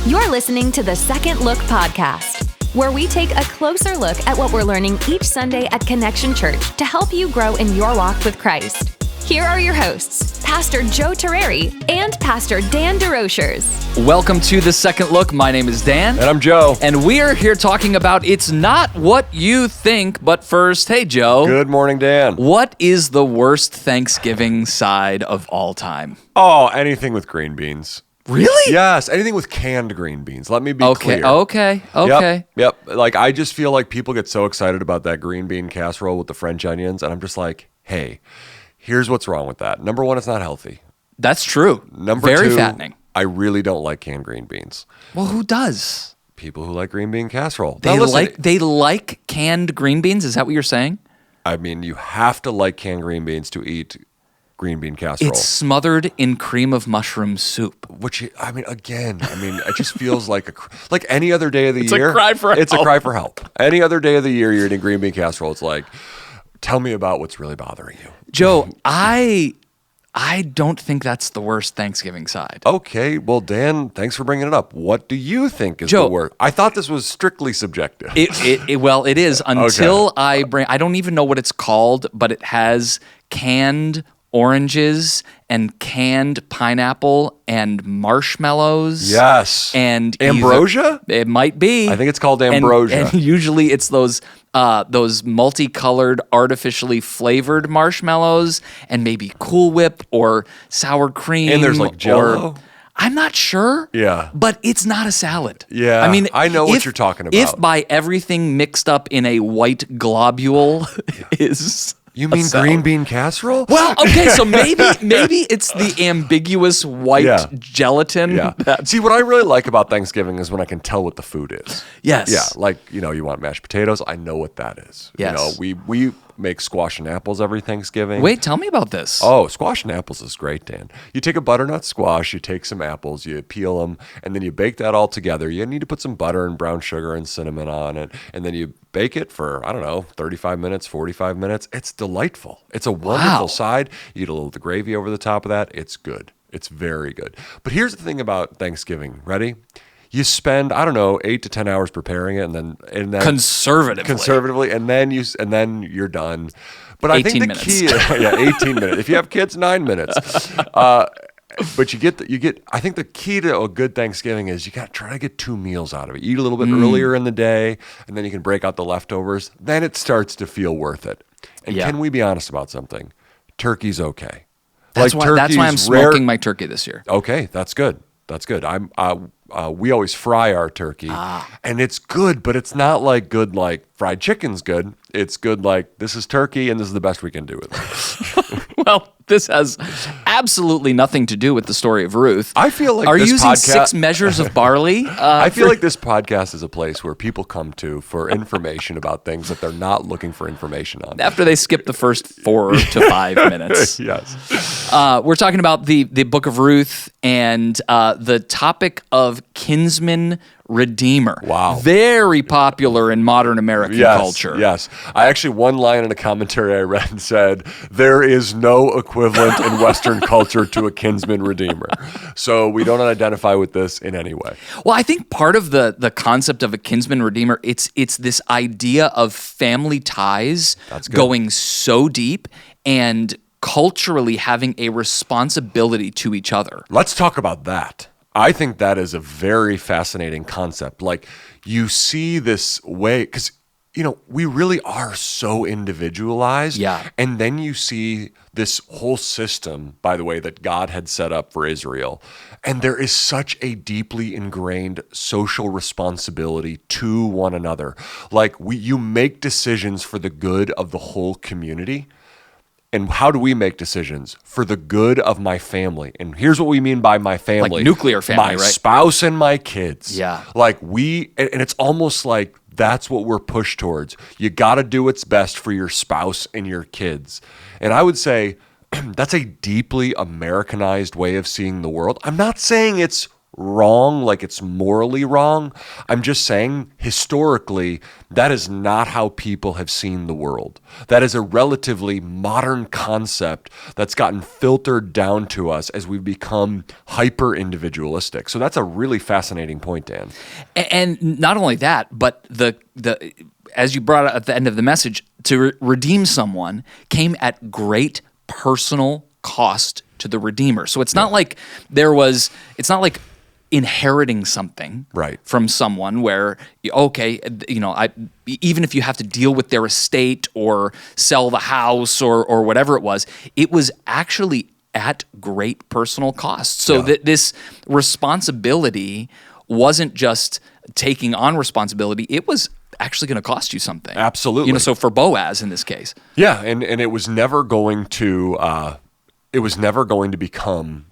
You're listening to the Second Look podcast, where we take a closer look at what we're learning each Sunday at Connection Church to help you grow in your walk with Christ. Here are your hosts, Pastor Joe Terreri and Pastor Dan DeRochers. Welcome to The Second Look. My name is Dan. And I'm Joe. And we are here talking about It's Not What You Think. But first, hey, Joe. Good morning, Dan. What is the worst Thanksgiving side of all time? Oh, anything with green beans. Really? Yes, anything with canned green beans. Let me be clear. Okay. Yep. Like, I just feel like people get so excited about that green bean casserole with the French onions, and I'm just like, hey, here's what's wrong with that. Number one, it's not healthy. That's true. Very two, fattening. I really don't like canned green beans. Well, who does? People who like green bean casserole. They Now, listen, like canned green beans? Is that what you're saying? I mean, you have to like canned green beans to eat green bean casserole. It's smothered in cream of mushroom soup. Which, it just feels like any other day of the year. It's a cry for help. It's a cry for help. Any other day of the year you're eating green bean casserole, it's like, tell me about what's really bothering you. Joe, I don't think that's the worst Thanksgiving side. Okay, well, Dan, thanks for bringing it up. What do you think is the worst? I thought this was strictly subjective. It is until I don't even know what it's called, but it has canned oranges and canned pineapple and marshmallows. Yes. And ambrosia? It might be. I think it's called ambrosia. And usually it's those multicolored, artificially flavored marshmallows and maybe Cool Whip or sour cream. And there's like Jell-O? I'm not sure. Yeah. But it's not a salad. Yeah. I mean, I know what you're talking about. If by everything mixed up in a white globule is... You mean green bean casserole? Well, okay, so maybe it's the ambiguous white gelatin. Yeah. See, what I really like about Thanksgiving is when I can tell what the food is. Yes. Yeah, like, you want mashed potatoes, I know what that is. Yes. We make squash and apples every Thanksgiving. Wait, tell me about this. Oh, squash and apples is great, Dan. You take a butternut squash, you take some apples, you peel them, and then you bake that all together. You need to put some butter and brown sugar and cinnamon on it, and then you bake it for, 35 minutes, 45 minutes. It's delightful. It's a wonderful side. You eat a little of the gravy over the top of that. It's good. It's very good. But here's the thing about Thanksgiving. Ready? You spend 8 to 10 hours preparing it, and then conservatively, and then you're done. But I think the key, 18 minutes. If you have kids, 9 minutes. But I think the key to a good Thanksgiving is you got to try to get 2 meals out of it. You eat a little bit earlier in the day, and then you can break out the leftovers. Then it starts to feel worth it. And can we be honest about something? Turkey's okay. That's why I'm smoking my turkey this year. Okay, that's good. We always fry our turkey, and it's good, but it's not like good like fried chicken's good. It's good like this is turkey, and this is the best we can do with it. Well, this has absolutely nothing to do with the story of Ruth. I feel like are you using 6 measures of barley? I feel like this podcast is a place where people come to for information about things that they're not looking for information on. After they skip the first 4 to 5 minutes. Yes. We're talking about the book of Ruth and the topic of kinsman redeemer. Wow. Very popular in modern American culture. Yes. One line in a commentary I read said, there is no equivalent in Western culture to a kinsman redeemer. So we don't identify with this in any way. Well, I think part of the concept of a kinsman redeemer, it's this idea of family ties going so deep and culturally having a responsibility to each other. Let's talk about that. I think that is a very fascinating concept. Like, you see this way, because, we really are so individualized. Yeah. And then you see this whole system, by the way, that God had set up for Israel. And there is such a deeply ingrained social responsibility to one another. Like, you make decisions for the good of the whole community. And how do we make decisions? For the good of my family. And here's what we mean by my family. Like nuclear family, my right? spouse and my kids. Yeah. And it's almost like that's what we're pushed towards. You got to do what's best for your spouse and your kids. And I would say that's a deeply Americanized way of seeing the world. I'm not saying it's wrong, like it's morally wrong. I'm just saying, historically, that is not how people have seen the world. That is a relatively modern concept that's gotten filtered down to us as we've become hyper-individualistic. So that's a really fascinating point, Dan. And not only that, but the as you brought up at the end of the message, to redeem someone came at great personal cost to the redeemer. So it's not like it's not like inheriting something from someone where, okay, even if you have to deal with their estate or sell the house or whatever it was actually at great personal cost. So that this responsibility wasn't just taking on responsibility, it was actually going to cost you something. Absolutely. So for Boaz in this case. Yeah, and it was never going to become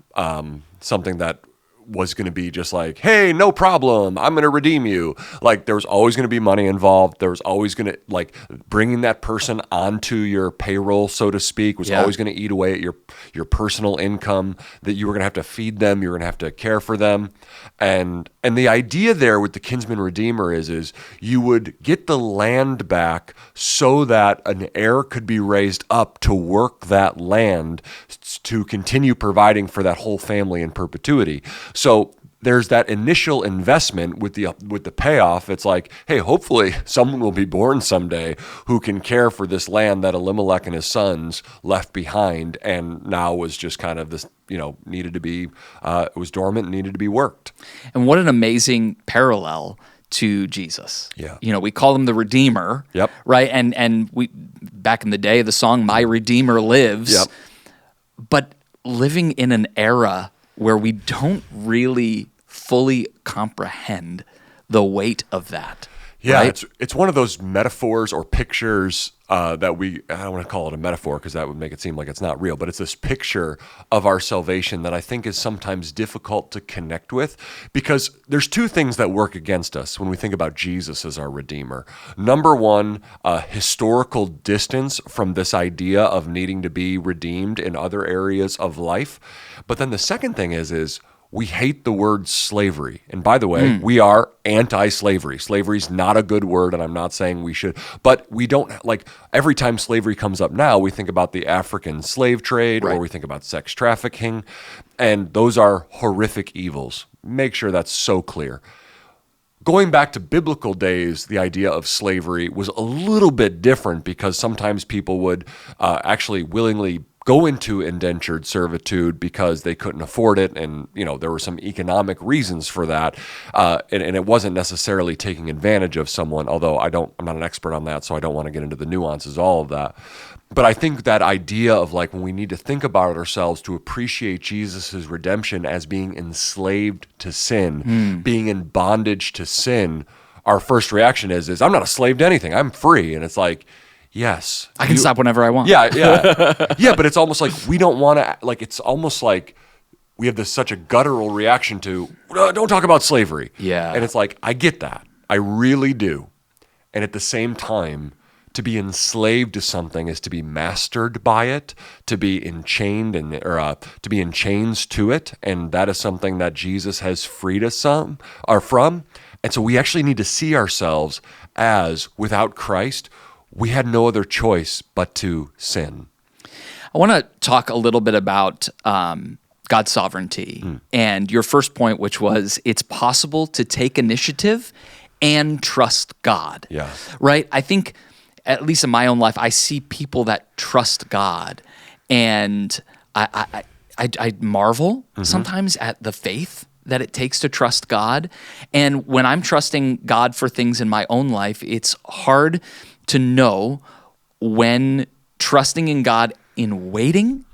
something that was going to be just like, hey, no problem, I'm going to redeem you. Like, there was always going to be money involved. There was always going to, like, bringing that person onto your payroll, so to speak, was always going to eat away at your personal income, that you were going to have to feed them, you were going to have to care for them. And the idea there with the kinsman redeemer is you would get the land back so that an heir could be raised up to work that land to continue providing for that whole family in perpetuity. So there's that initial investment with the payoff. It's like, hey, hopefully someone will be born someday who can care for this land that Elimelech and his sons left behind, and now was just kind of this, needed to be, it was dormant and needed to be worked. And what an amazing parallel to Jesus. Yeah. We call him the Redeemer. Yep. Right? And we, back in the day, the song My Redeemer Lives. Yep. But living in an era where we don't really fully comprehend the weight of that. Yeah, right? It's one of those metaphors or pictures that I don't want to call it a metaphor because that would make it seem like it's not real, but it's this picture of our salvation that I think is sometimes difficult to connect with, because there's two things that work against us when we think about Jesus as our Redeemer. Number one, historical distance from this idea of needing to be redeemed in other areas of life. But then the second thing is we hate the word slavery. And by the way, we are anti-slavery. Slavery is not a good word, and I'm not saying we should. But we don't, like, every time slavery comes up now, we think about the African slave trade, or we think about sex trafficking, and those are horrific evils. Make sure that's so clear. Going back to biblical days, the idea of slavery was a little bit different, because sometimes people would actually willingly go into indentured servitude because they couldn't afford it, and there were some economic reasons for that, and it wasn't necessarily taking advantage of someone. Although I'm not an expert on that, so I don't want to get into the nuances, all of that. But I think that idea of, like, when we need to think about ourselves to appreciate Jesus' redemption as being enslaved to sin, being in bondage to sin, our first reaction is I'm not a slave to anything. I'm free, and it's like, yes. I can stop whenever I want. Yeah. Yeah, but it's almost like we don't want to, like, it's almost like we have such a guttural reaction to, don't talk about slavery. Yeah. And it's like, I get that. I really do. And at the same time, to be enslaved to something is to be mastered by it, to be enchained to be in chains to it. And that is something that Jesus has freed us from. And so we actually need to see ourselves as, without Christ, we had no other choice but to sin. I want to talk a little bit about God's sovereignty and your first point, which was it's possible to take initiative and trust God. Yeah. Right? I think, at least in my own life, I see people that trust God, and I marvel sometimes at the faith that it takes to trust God. And when I'm trusting God for things in my own life, it's hard to know when trusting in God in waiting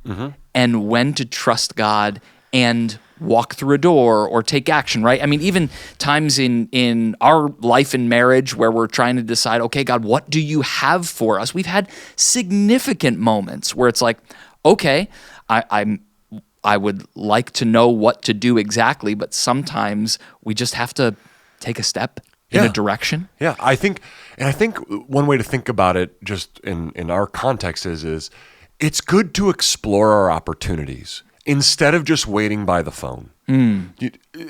and when to trust God and walk through a door or take action, right? I mean, even times in our life in marriage where we're trying to decide, okay, God, what do you have for us? We've had significant moments where it's like, okay, I would like to know what to do exactly, but sometimes we just have to take a step in a direction. Yeah, I think one way to think about it, just in our context, is it's good to explore our opportunities. instead of just waiting by the phone.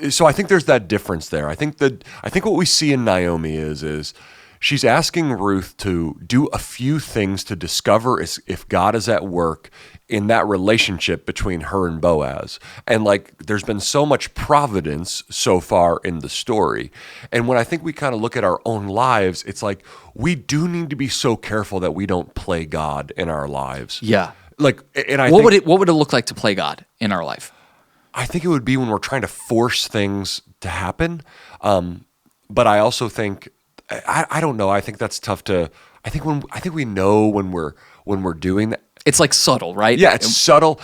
So I think there's that difference there. I think what we see in Naomi is she's asking Ruth to do a few things to discover if God is at work in that relationship between her and Boaz. And like, there's been so much providence so far in the story. And when I think we kind of look at our own lives, it's like, we do need to be so careful that we don't play God in our lives. Yeah. Like, and what would it look like to play God in our life? I think it would be when we're trying to force things to happen. But I also think, I don't know. I think that's tough to. I think we know when we're doing that. It's like subtle, right? Yeah, it's subtle.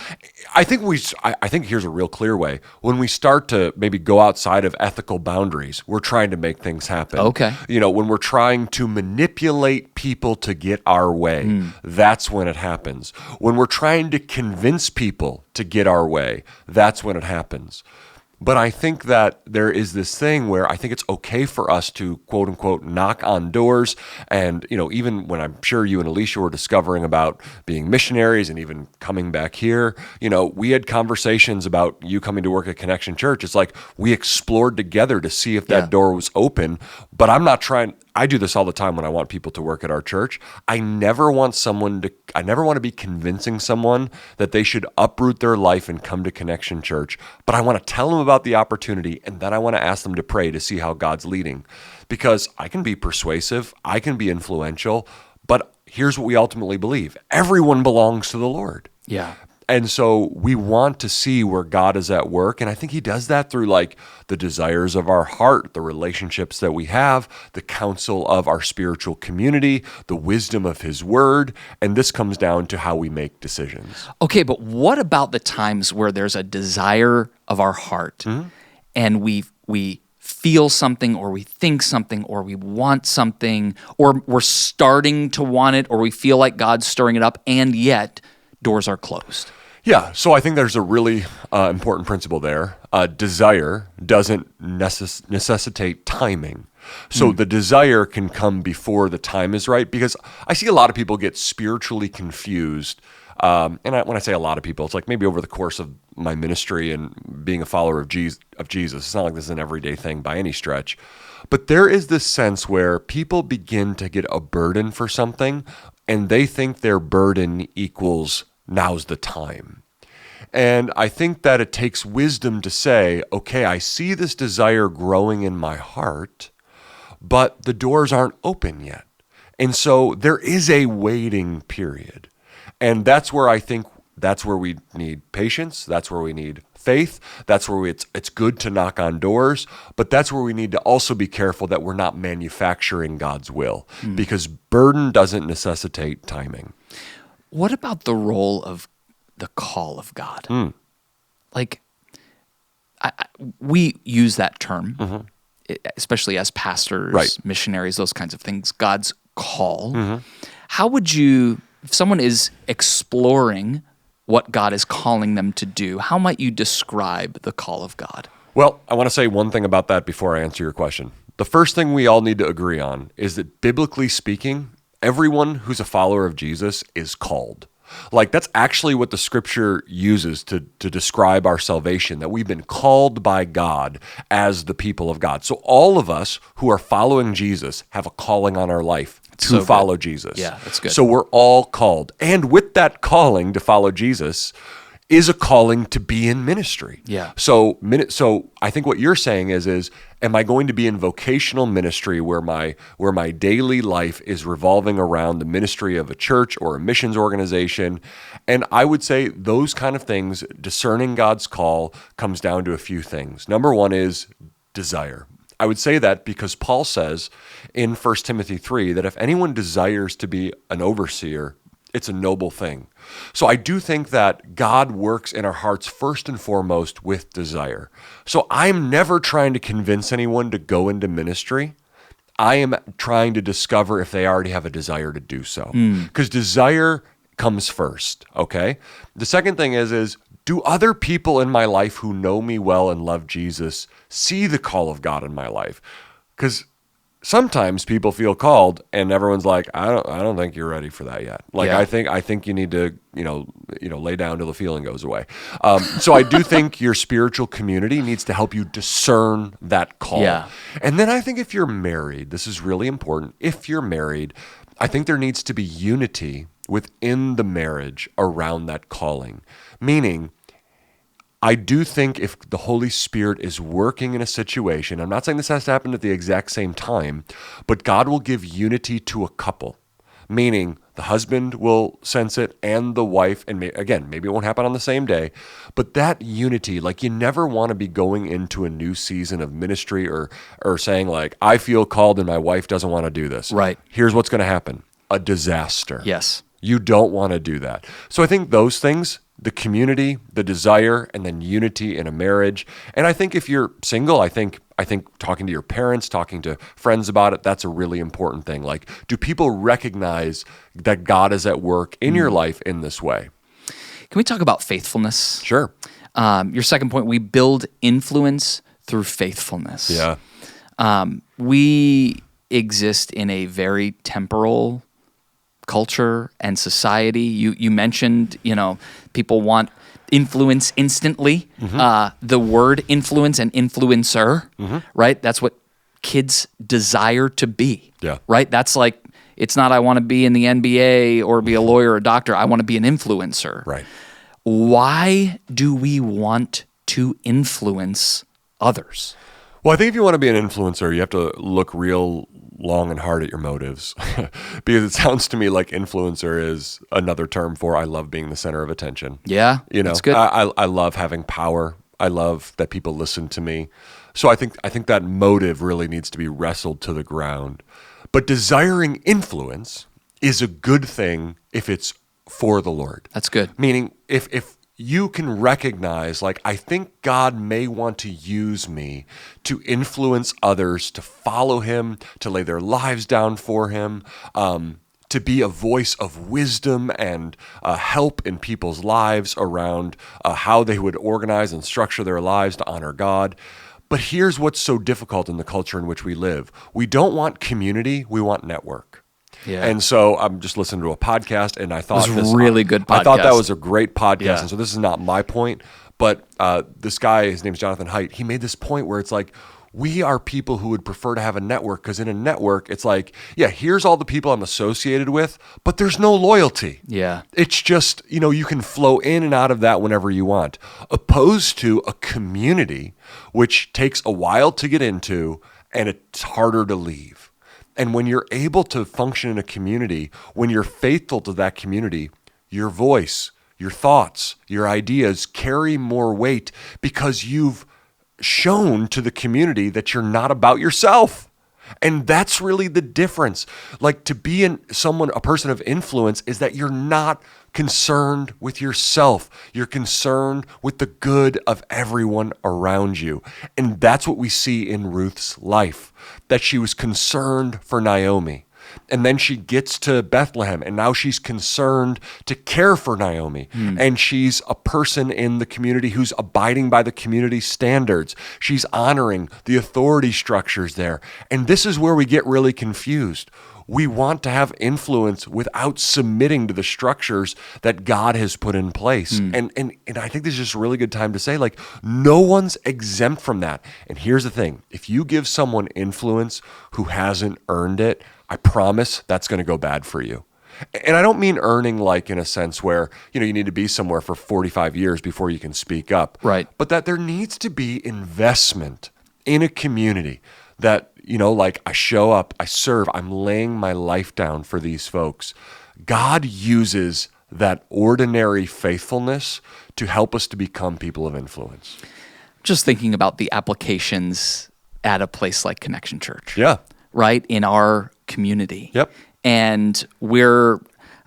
I think here's a real clear way. When we start to maybe go outside of ethical boundaries, we're trying to make things happen. Okay. When we're trying to manipulate people to get our way, that's when it happens. When we're trying to convince people to get our way, that's when it happens. But I think that there is this thing where I think it's okay for us to, quote unquote, knock on doors. And, even when I'm sure you and Alicia were discovering about being missionaries and even coming back here, we had conversations about you coming to work at Connection Church. It's like we explored together to see if that door was open. But I'm not trying. I do this all the time when I want people to work at our church. I never want to be convincing someone that they should uproot their life and come to Connection Church. But I want to tell them about the opportunity, and then I want to ask them to pray to see how God's leading. Because I can be persuasive, I can be influential, but here's what we ultimately believe. Everyone belongs to the Lord. Yeah. And so we want to see where God is at work. And I think he does that through like the desires of our heart, the relationships that we have, the counsel of our spiritual community, the wisdom of his word. And this comes down to how we make decisions. Okay, but what about the times where there's a desire of our heart and we feel something or we think something or we want something or we're starting to want it or we feel like God's stirring it up and yet doors are closed? Yeah, so I think there's a really important principle there. Desire doesn't necessitate timing. So the desire can come before the time is right, because I see a lot of people get spiritually confused. When I say a lot of people, it's like maybe over the course of my ministry and being a follower of Jesus. It's not like this is an everyday thing by any stretch. But there is this sense where people begin to get a burden for something, and they think their burden equals now's the time. And I think that it takes wisdom to say, okay, I see this desire growing in my heart, but the doors aren't open yet. And so there is a waiting period. And that's where I think we need patience. That's where we need faith. That's where it's good to knock on doors. But that's where we need to also be careful that we're not manufacturing God's will, because burden doesn't necessitate timing. What about the role of the call of God? Like, we use that term, especially as pastors, missionaries, those kinds of things, God's call. How would you, if someone is exploring what God is calling them to do, how might you describe the call of God? Well, I want to say one thing about that before I answer your question. The first thing we all need to agree on is that biblically speaking, everyone who's a follower of Jesus is called. Like, that's actually what the scripture uses to describe our salvation, that we've been called by God as the people of God. So all of us who are following Jesus have a calling on our life to follow Jesus. Yeah, that's good. So we're all called. And with that calling to follow Jesus is a calling to be in ministry. Yeah. So I think what you're saying is am I going to be in vocational ministry where my daily life is revolving around the ministry of a church or a missions organization? And I would say those kind of things, discerning God's call, comes down to a few things. Number one is desire. I would say that because Paul says in 1 Timothy 3 that if anyone desires to be an overseer, it's a noble thing. So I do think that God works in our hearts first and foremost with desire. So I'm never trying to convince anyone to go into ministry. I am trying to discover if they already have a desire to do so. Because desire comes first, okay? The second thing is do other people in my life who know me well and love Jesus see the call of God in my life? Because sometimes people feel called and everyone's like, I don't think you're ready for that yet. Like, Yeah. I think you need to, lay down till the feeling goes away. So I do think your spiritual community needs to help you discern that call. Yeah. And then I think if you're married, this is really important. If you're married, I think there needs to be unity within the marriage around that calling. Meaning, I do think if the Holy Spirit is working in a situation, I'm not saying this has to happen at the exact same time, but God will give unity to a couple. Meaning the husband will sense it and the wife, and maybe it won't happen on the same day, but that unity, like you never want to be going into a new season of ministry or saying like, I feel called and my wife doesn't want to do this. Right. Here's what's going to happen. A disaster. Yes. You don't want to do that. So I think those things, the community, the desire, and then unity in a marriage. And I think if you're single, I think talking to your parents, talking to friends about it, that's a really important thing. Like, do people recognize that God is at work in your life in this way? Can we talk about faithfulness? Sure. Your second point, we build influence through faithfulness. Yeah. We exist in a very temporal culture and society. You mentioned, people want influence instantly. The word influence and influencer, right? That's what kids desire to be. Yeah. Right? That's like, it's not I want to be in the NBA or be a lawyer or a doctor. I want to be an influencer. Right. Why do we want to influence others? Well, I think if you want to be an influencer, you have to look real long and hard at your motives because it sounds to me like influencer is another term for I love being the center of attention. Yeah, that's good. I love having power. I love that people listen to me. So I think that motive really needs to be wrestled to the ground. But desiring influence is a good thing if it's for the Lord. That's good. Meaning if you can recognize, like, I think God may want to use me to influence others to follow him, to lay their lives down for him, to be a voice of wisdom and help in people's lives around how they would organize and structure their lives to honor God. But here's what's so difficult in the culture in which we live. We don't want community, we want network. Yeah. And so I'm just listening to a podcast, and I thought it was a really good podcast. I thought that was a great podcast. Yeah. And so this is not my point, but this guy, his name's Jonathan Haidt, he made this point where it's like, we are people who would prefer to have a network, because in a network, it's like, yeah, here's all the people I'm associated with, but there's no loyalty. Yeah. It's just, you can flow in and out of that whenever you want, opposed to a community, which takes a while to get into and it's harder to leave. And when you're able to function in a community, when you're faithful to that community, your voice, your thoughts, your ideas carry more weight because you've shown to the community that you're not about yourself. And that's really the difference. Like, to be a person of influence is that you're not concerned with yourself. You're concerned with the good of everyone around you. And that's what we see in Ruth's life, that she was concerned for Naomi. And then she gets to Bethlehem, and now she's concerned to care for Naomi. And she's a person in the community who's abiding by the community standards. She's honoring the authority structures there. And this is where we get really confused. We want to have influence without submitting to the structures that God has put in place. And I think this is just a really good time to say, like, no one's exempt from that. And here's the thing. If you give someone influence who hasn't earned it, I promise that's going to go bad for you. And I don't mean earning like in a sense where, you need to be somewhere for 45 years before you can speak up. Right. But that there needs to be investment in a community that, like, I show up, I serve, I'm laying my life down for these folks. God uses that ordinary faithfulness to help us to become people of influence. Just thinking about the applications at a place like Connection Church. Yeah. Right? In our community. Yep. And we're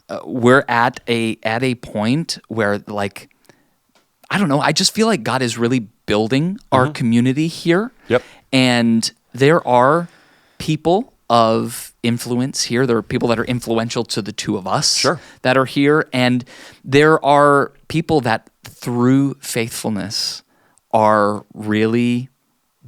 at a point where, like, I don't know, I just feel like God is really building our community here. Yep. And there are people of influence here. There are people that are influential to the two of us that are here. And there are people that through faithfulness are really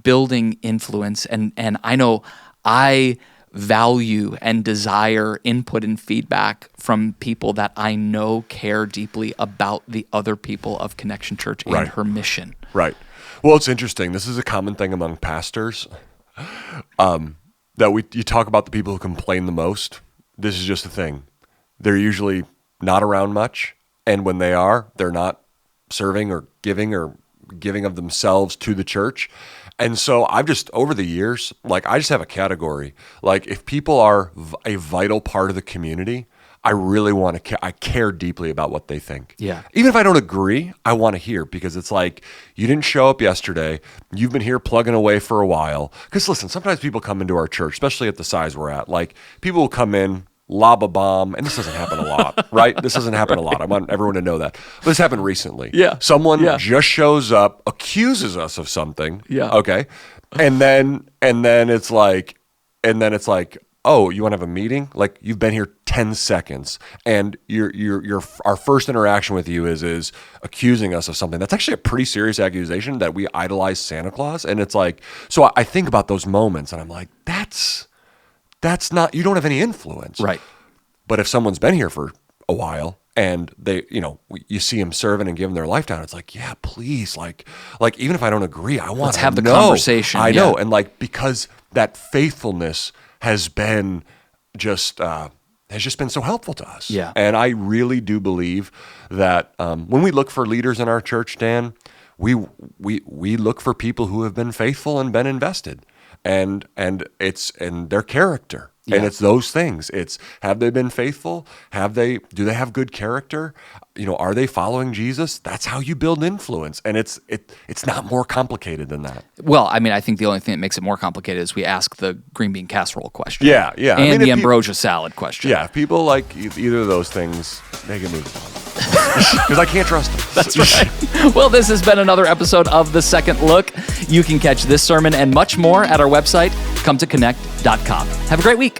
building influence. And I know I value and desire input and feedback from people that I know care deeply about the other people of Connection Church and her mission. Right. Well, it's interesting. This is a common thing among pastors, that you talk about the people who complain the most. This is just a thing. They're usually not around much, and when they are, they're not serving or giving of themselves to the church. And so I've just, over the years, like, I just have a category. Like, if people are a vital part of the community, I really want to I care deeply about what they think. Yeah. Even if I don't agree, I want to hear, because it's like, you didn't show up yesterday. You've been here plugging away for a while. Because listen, sometimes people come into our church, especially at the size we're at. Like, people will come in, lob a bomb, and this doesn't happen a lot, right? This doesn't happen a lot. I want everyone to know that. But this happened recently. Yeah. Someone just shows up, accuses us of something. Yeah. Okay. And then it's like, oh, you want to have a meeting? Like, you've been here 10 seconds, and our first interaction with you is accusing us of something. That's actually a pretty serious accusation, that we idolize Santa Claus. And it's like, so I think about those moments, and I'm like, that's not, you don't have any influence. Right. But if someone's been here for a while, and they, you see them serving and giving their life down, it's like, yeah, please, like even if I don't agree, I want to have the conversation. I know, and like, because that faithfulness has been just been so helpful to us. Yeah. And I really do believe that when we look for leaders in our church, Dan, we look for people who have been faithful and been invested, and their character. Yeah. And it's those things. It's, have they been faithful? Do they have good character? Are they following Jesus? That's how you build influence. And it's not more complicated than that. Well, I mean, I think the only thing that makes it more complicated is we ask the green bean casserole question. Yeah. And the ambrosia salad question. Yeah, if people like either of those things, they can move on. Because I can't trust them. That's right. Well, this has been another episode of The Second Look. You can catch this sermon and much more at our website, cometoconnect.com. Have a great week.